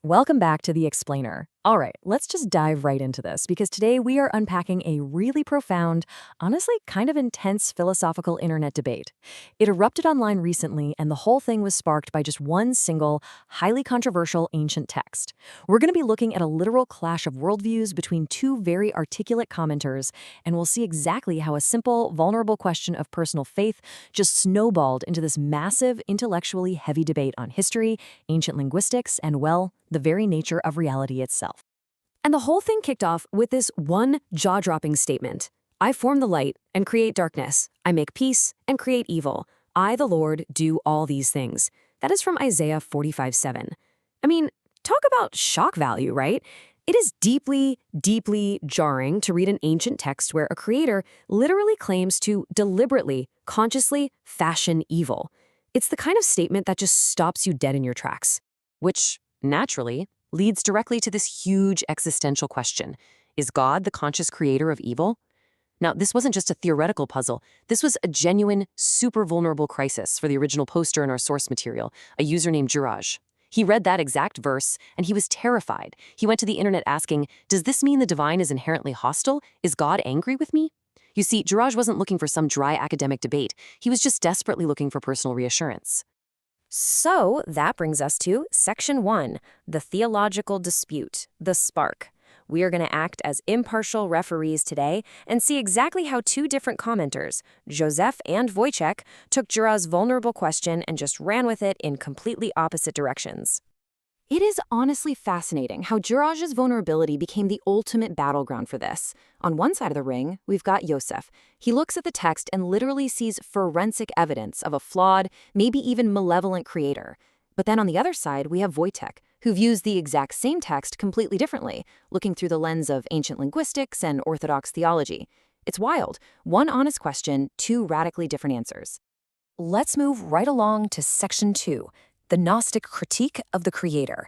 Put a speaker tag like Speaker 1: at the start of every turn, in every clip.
Speaker 1: Welcome back to The Explainer. All right, let's just dive right into this because today we are unpacking a really profound, honestly kind of intense philosophical internet debate. It erupted online recently, and the whole thing was sparked by just one single, highly controversial ancient text. We're going to be looking at a literal clash of worldviews between two very articulate commenters, and we'll see exactly how a simple, vulnerable question of personal faith just snowballed into this massive, intellectually heavy debate on history, ancient linguistics, and, well, the very nature of reality itself. And the whole thing kicked off with this one jaw-dropping statement. I form the light and create darkness. I make peace and create evil. I, the Lord, do all these things. That is from Isaiah 45:7. I mean, talk about shock value, right? It is deeply, deeply jarring to read an ancient text where a creator literally claims to deliberately, consciously fashion evil. It's the kind of statement that just stops you dead in your tracks. Which, naturally, leads directly to this huge existential question. Is God the conscious creator of evil? Now, this wasn't just a theoretical puzzle. This was a genuine, super vulnerable crisis for the original poster in our source material, a user named Juraj. He read that exact verse, and he was terrified. He went to the internet asking, does this mean the divine is inherently hostile? Is God angry with me? You see, Juraj wasn't looking for some dry academic debate. He was just desperately looking for personal reassurance. So that brings us to Section 1, the theological dispute, the spark. We are going to act as impartial referees today and see exactly how two different commenters, Joseph and Wojciech, took Juraj's vulnerable question and just ran with it in completely opposite directions. It is honestly fascinating how Juraj's vulnerability became the ultimate battleground for this. On one side of the ring, we've got Joseph. He looks at the text and literally sees forensic evidence of a flawed, maybe even malevolent creator. But then on the other side, we have Wojciech, who views the exact same text completely differently, looking through the lens of ancient linguistics and Orthodox theology. It's wild. One honest question, two radically different answers. Let's move right along to Section 2. The Gnostic critique of the creator.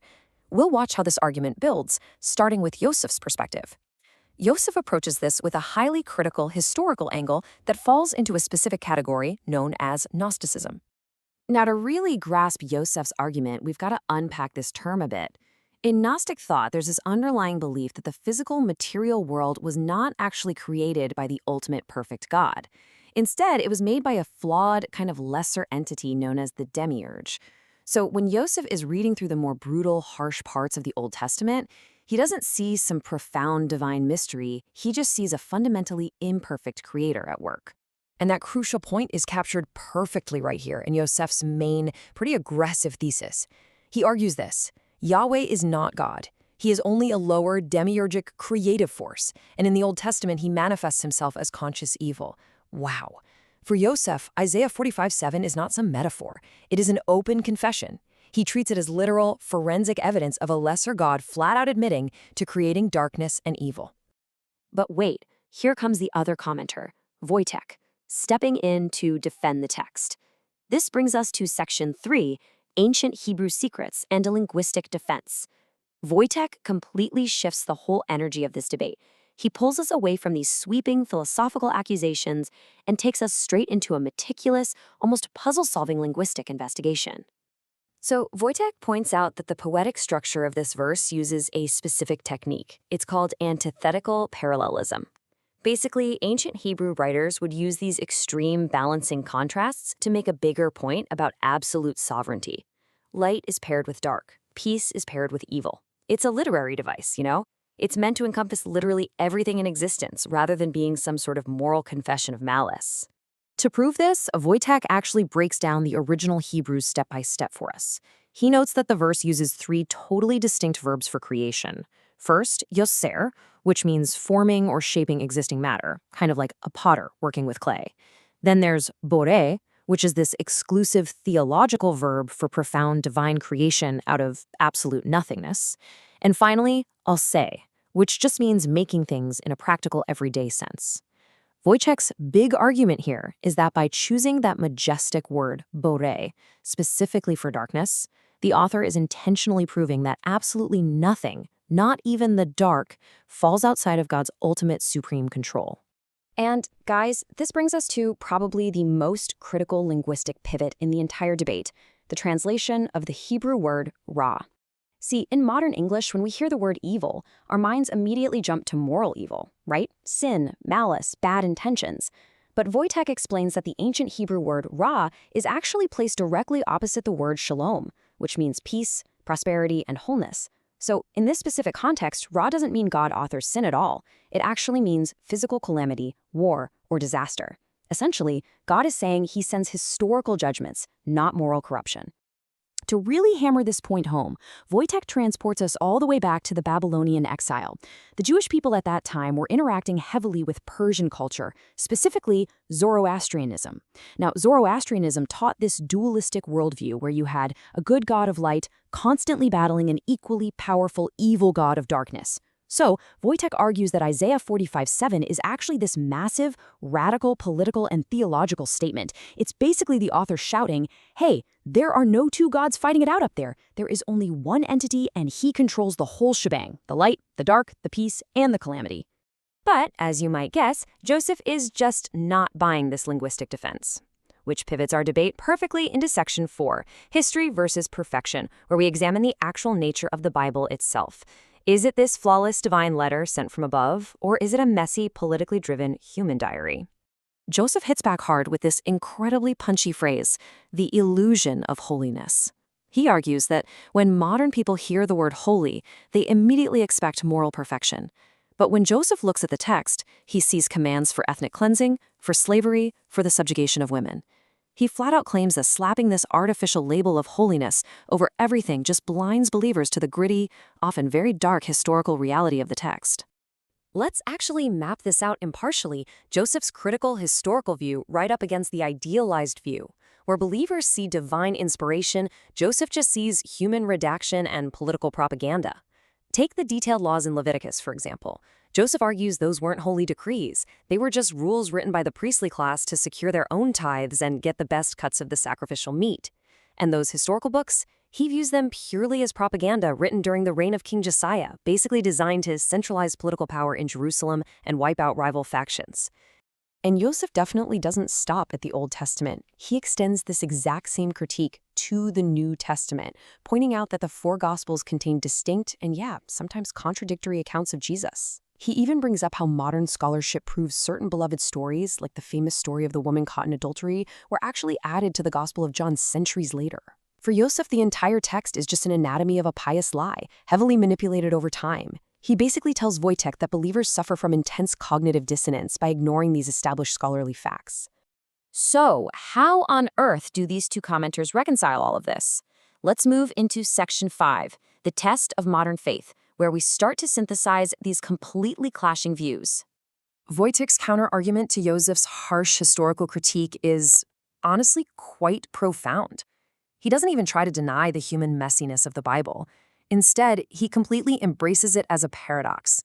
Speaker 1: We'll watch how this argument builds, starting with Joseph's perspective. Joseph approaches this with a highly critical historical angle that falls into a specific category known as Gnosticism. Now, to really grasp Joseph's argument, we've got to unpack this term a bit. In Gnostic thought, there's this underlying belief that the physical material world was not actually created by the ultimate perfect God. Instead, it was made by a flawed, kind of lesser entity known as the demiurge. So when Joseph is reading through the more brutal, harsh parts of the Old Testament, he doesn't see some profound divine mystery, he just sees a fundamentally imperfect creator at work. And that crucial point is captured perfectly right here in Joseph's main, pretty aggressive thesis. He argues this: Yahweh is not God. He is only a lower, demiurgic, creative force, and in the Old Testament he manifests himself as conscious evil. Wow. For Joseph, Isaiah 45:7 is not some metaphor. It is an open confession. He treats it as literal, forensic evidence of a lesser God flat out admitting to creating darkness and evil. But wait, here comes the other commenter, Wojciech, stepping in to defend the text. This brings us to Section 3, Ancient Hebrew Secrets and a Linguistic Defense. Wojciech completely shifts the whole energy of this debate. He pulls us away from these sweeping philosophical accusations and takes us straight into a meticulous, almost puzzle-solving linguistic investigation. So Wojciech points out that the poetic structure of this verse uses a specific technique. It's called antithetical parallelism. Basically, ancient Hebrew writers would use these extreme balancing contrasts to make a bigger point about absolute sovereignty. Light is paired with dark. Peace is paired with evil. It's a literary device, you know? It's meant to encompass literally everything in existence rather than being some sort of moral confession of malice. To prove this, Wojciech actually breaks down the original Hebrew step by step for us. He notes that the verse uses three totally distinct verbs for creation. First, yoser, which means forming or shaping existing matter, kind of like a potter working with clay. Then there's bore, which is this exclusive theological verb for profound divine creation out of absolute nothingness. And finally, alse, which just means making things in a practical everyday sense. Wojciech's big argument here is that by choosing that majestic word, bore, specifically for darkness, the author is intentionally proving that absolutely nothing, not even the dark, falls outside of God's ultimate supreme control. And guys, this brings us to probably the most critical linguistic pivot in the entire debate, the translation of the Hebrew word ra.
Speaker 2: See, in modern English, when we hear the word evil, our minds immediately jump to moral evil, right? Sin, malice, bad intentions. But Wojtek explains that the ancient Hebrew word ra is actually placed directly opposite the word shalom, which means peace, prosperity, and wholeness. So, in this specific context, ra doesn't mean God authors sin at all. It actually means physical calamity, war, or disaster. Essentially, God is saying he sends historical judgments, not moral corruption. To really hammer this point home, Wojtek transports us all the way back to the Babylonian exile. The Jewish people at that time were interacting heavily with Persian culture, specifically Zoroastrianism. Now, Zoroastrianism taught this dualistic worldview where you had a good god of light constantly battling an equally powerful evil god of darkness. So, Wojtek argues that Isaiah 45:7 is actually this massive, radical political and theological statement. It's basically the author shouting, hey, there are no two gods fighting it out up there. There is only one entity and he controls the whole shebang, the light, the dark, the peace, and the calamity. But, as you might guess, Joseph is just not buying this linguistic defense. Which pivots our debate perfectly into Section 4, History versus Perfection, where we examine the actual nature of the Bible itself. Is it this flawless divine letter sent from above, or is it a messy, politically driven human diary? Joseph hits back hard with this incredibly punchy phrase, the illusion of holiness. He argues that when modern people hear the word holy, they immediately expect moral perfection. But when Joseph looks at the text, he sees commands for ethnic cleansing, for slavery, for the subjugation of women. He flat out claims that slapping this artificial label of holiness over everything just blinds believers to the gritty, often very dark historical reality of the text. Let's actually map this out impartially, Joseph's critical historical view right up against the idealized view. Where believers see divine inspiration, Joseph just sees human redaction and political propaganda. Take the detailed laws in Leviticus, for example. Joseph argues those weren't holy decrees. They were just rules written by the priestly class to secure their own tithes and get the best cuts of the sacrificial meat. And those historical books, he views them purely as propaganda written during the reign of King Josiah, basically designed to centralize political power in Jerusalem and wipe out rival factions. And Joseph definitely doesn't stop at the Old Testament. He extends this exact same critique to the New Testament, pointing out that the four Gospels contain distinct and, sometimes contradictory accounts of Jesus. He even brings up how modern scholarship proves certain beloved stories, like the famous story of the woman caught in adultery, were actually added to the Gospel of John centuries later. For Joseph, the entire text is just an anatomy of a pious lie, heavily manipulated over time. He basically tells Wojtek that believers suffer from intense cognitive dissonance by ignoring these established scholarly facts. So, how on earth do these two commenters reconcile all of this? Let's move into Section 5, the test of modern faith, where we start to synthesize these completely clashing views. Wojtek's counter-argument to Joseph's harsh historical critique is, honestly, quite profound. He doesn't even try to deny the human messiness of the Bible. Instead, he completely embraces it as a paradox.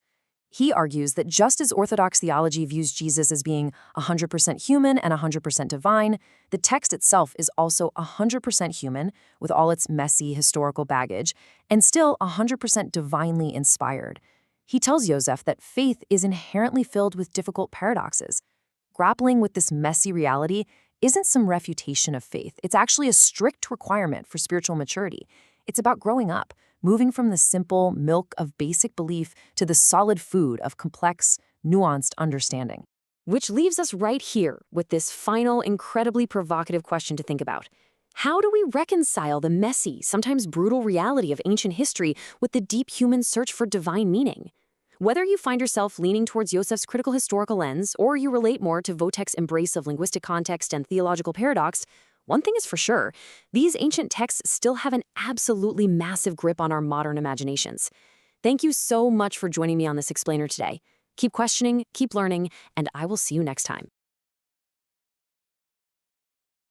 Speaker 2: He argues that just as Orthodox theology views Jesus as being 100% human and 100% divine, the text itself is also 100% human, with all its messy historical baggage, and still 100% divinely inspired. He tells Joseph that faith is inherently filled with difficult paradoxes. Grappling with this messy reality isn't some refutation of faith. It's actually a strict requirement for spiritual maturity. It's about growing up, moving from the simple milk of basic belief to the solid food of complex, nuanced understanding. Which leaves us right here with this final, incredibly provocative question to think about. How do we reconcile the messy, sometimes brutal reality of ancient history with the deep human search for divine meaning? Whether you find yourself leaning towards Joseph's critical historical lens, or you relate more to Wojtek's embrace of linguistic context and theological paradox, one thing is for sure, these ancient texts still have an absolutely massive grip on our modern imaginations. Thank you so much for joining me on this explainer today. Keep questioning, keep learning, and I will see you next time.